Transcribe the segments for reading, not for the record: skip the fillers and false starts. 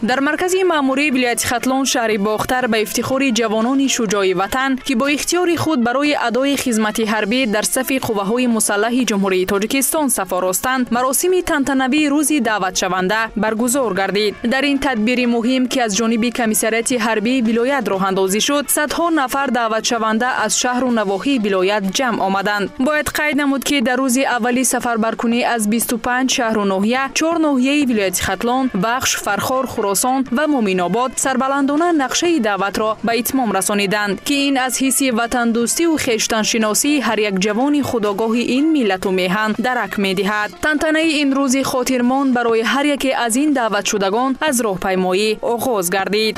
در مرکز مأموری ولایت ختلان شهر باختر به افتخار جوانان شجاع وطن که با اختیار خود برای ادای خدمت حربی در صف قوه‌های مسلح جمهوری تاجیکستان صف آراستند، مراسم تنتنوی روز دعوت شونده برگزار گردید. در این تدبیر مهم که از جانب کمیسریت حربی ولایت راه اندازی شد، صدها نفر دعوت شونده از شهر و نواحی ولایت جمع آمدند. باید قید نمود که در روز اولی سفربرکنی از 25 شهر و ناحیه، 4 ناحیه ولایت ختلان، بخش، فرخار، خراسان و مومن آباد سربلندانه نقشه دعوت را به اتمام رسانیدند که این از حس وطن دوستی و خویشتن شناسی هر یک جوان خودآگاه این ملت و میهن درک می‌دهد. تنتنه این روز خاطرمان برای هر یک از این دعوت شدگان از راهپیمایی آغاز گردید.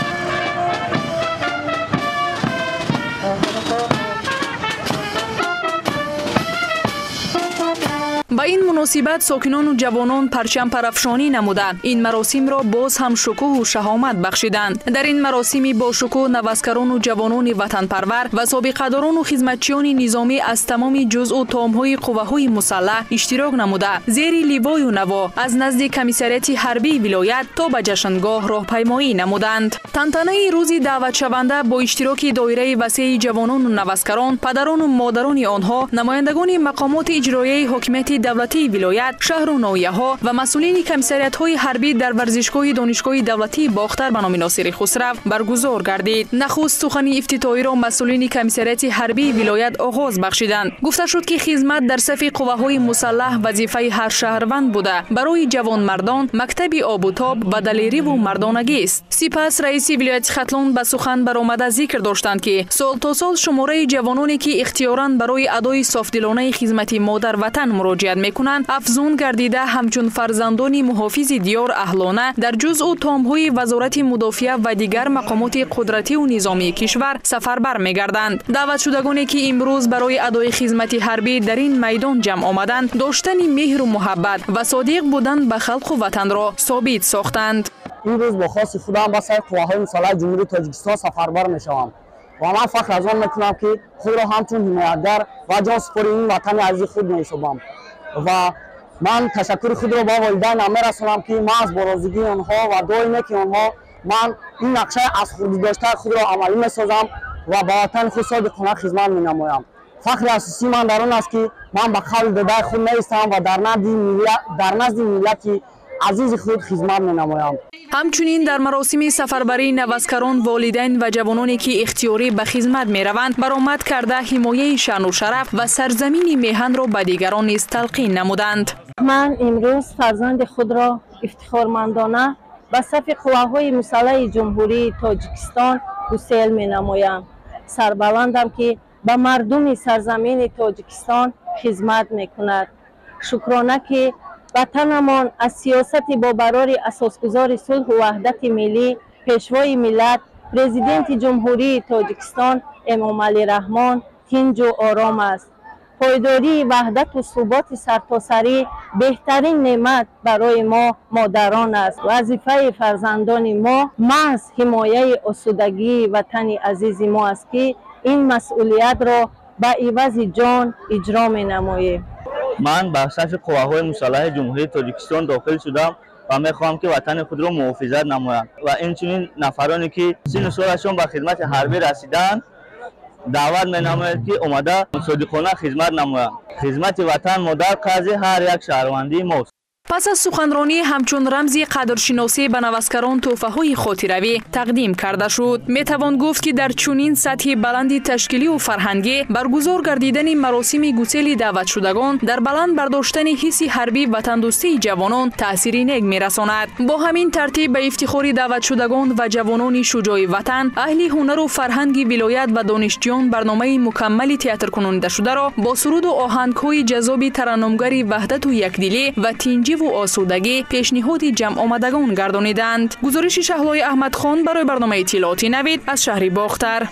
با این مناسبت ساکنان و جوانان پرچم پرافشانی نمودند. این مراسم را باز هم شکوه و شهامت بخشیدند. در این مراسم با شکوه نوسکران و جوانان وطن پرور و سابقه‌داران و خدمتچیان نظامی از تمام جزء و تام‌های قوه‌های مسلح اشتراک نموده زیر لیوای و نوا از نزد کمیسریت حربی ولایت تا به جشنگاه راهپیمایی نمودند. تنتنه روز دعوت شونده با اشتراک دایره وسیع جوانان و نوسکران، پدران و مادران آنها، نمایندگان مقامات اجرایی حکومت دولتی ولایت، شهر و ناحیه‌ها و مسئولین کمیسریت‌های حربی در ورزشگاه دانشگاه دولتی باختر به نام ناصر خسرو برگزار گردید. نخست سخن افتتاحی را مسئولین کمیسریت حربی ولایت آغاز بخشیدند. گفته شد که خدمت در صف قوه‌های مسلح وظیفه هر شهروند بوده. برای جوان مردان مکتب آب و تاب و دلیری و مردانگی است. سپس رئیس ولایت ختلان به سخن برآمده ذکر داشتند که سال تا سال شماره جوانانی که اختیاراً برای ادای صافدلانه خدمت مادر وطن مراجعه میکنند افزون گردیده همچون فرزندان محافظ دیار اهلانه در جزء و تام‌های وزارت مدافعه و دیگر مقامات قدرتی و نظامی کشور سفربر میگردند. دعوت شدگانی که امروز برای ادای خدمت حربی در این میدان جمع آمدند داشتن مهر و محبت و صادق بودن به خلق و وطن را ثابت ساختند. این روز با خاص خودم به سر قوه‌های مسلح جمهوری تاجیکستان سفربر میشوم و من فخر از آن میکنم که خود را همچون حمایتگر و جانسپار این وطن عزیز خود می‌شمارم و من تشکر خود را با والدین می‌رسانم که من از بارازگی آنها و دائما که آنها من این نقشه از خود داشته خود را عملی می‌سازم و با وطن خود صادقانه خدمت می‌نمایم. فخر اساسی من در آن است که من به قول داده خود نیستم و در نزد ملت عزیز خود خدمت می‌نمایم. همچنین در مراسم سفربری نوسکران، والدین و جوانانی که اختیاری به خدمت می‌روند برآمد کرده حمایه شأن و شرف و سرزمین میهن را به دیگران نیز تلقین نمودند. من امروز فرزند خود را افتخارمندانه به صف قوه‌های مسلح جمهوری تاجیکستان گسیل می‌نمایم. سربلندم که به مردم سرزمین تاجیکستان خدمت می‌کند. شکرانه که وطنمان از سیاست با برار اساسگزار صلح و وحدت ملی پیشوای ملت پرزیدنت جمهوری تاجیکستان امام علی رحمان تنج و آرام است. پایداری وحدت و ثبات سرتاسری بهترین نعمت برای ما مادران است. وظیفه فرزندان ما محض حمایه آسودگی وطن عزیز ما است که این مسئولیت را به عوض جان اجرا می‌نماییم. من به صف قوه‌های مسلح جمهوری تاجیکستان داخل شدم و می‌خواهم که وطن خود را محافظت نمایم و اینچنین نفرانی که سن و سالشان به خدمت حربی رسیدند دعوت می‌نماید که اومده صادقانه خدمت نمایند. خدمت وطن مادر قرض هر یک شهروندی ماست. پس از سخنرانی همچون رمزی قدرشناسی به نوسکران تحفه‌های خاطروی تقدیم کرده شد. میتوان گفت که در چنین سطح بلند تشکیلی و فرهنگی برگزار گردیدن مراسم گسیل دعوت شدگان در بلند برداشتن حس حربی وطن دوستی جوانان تأثیری نیک میرساند. با همین ترتیب به افتخار دعوت شدگان و جوانان شجاع وطن، اهل هنر و فرهنگ ولایت و دانشجویان برنامه مکمل تئاتر کننده شده را با سرود و آهنگ‌های جذاب ترنمگری وحدت و یکدلی و تنجی و آسودگی پیشنهاد جمع آمدگان گردانیدند. گزارش شهلای احمد خان برای برنامه اطلاعاتی نوید از شهر باختر.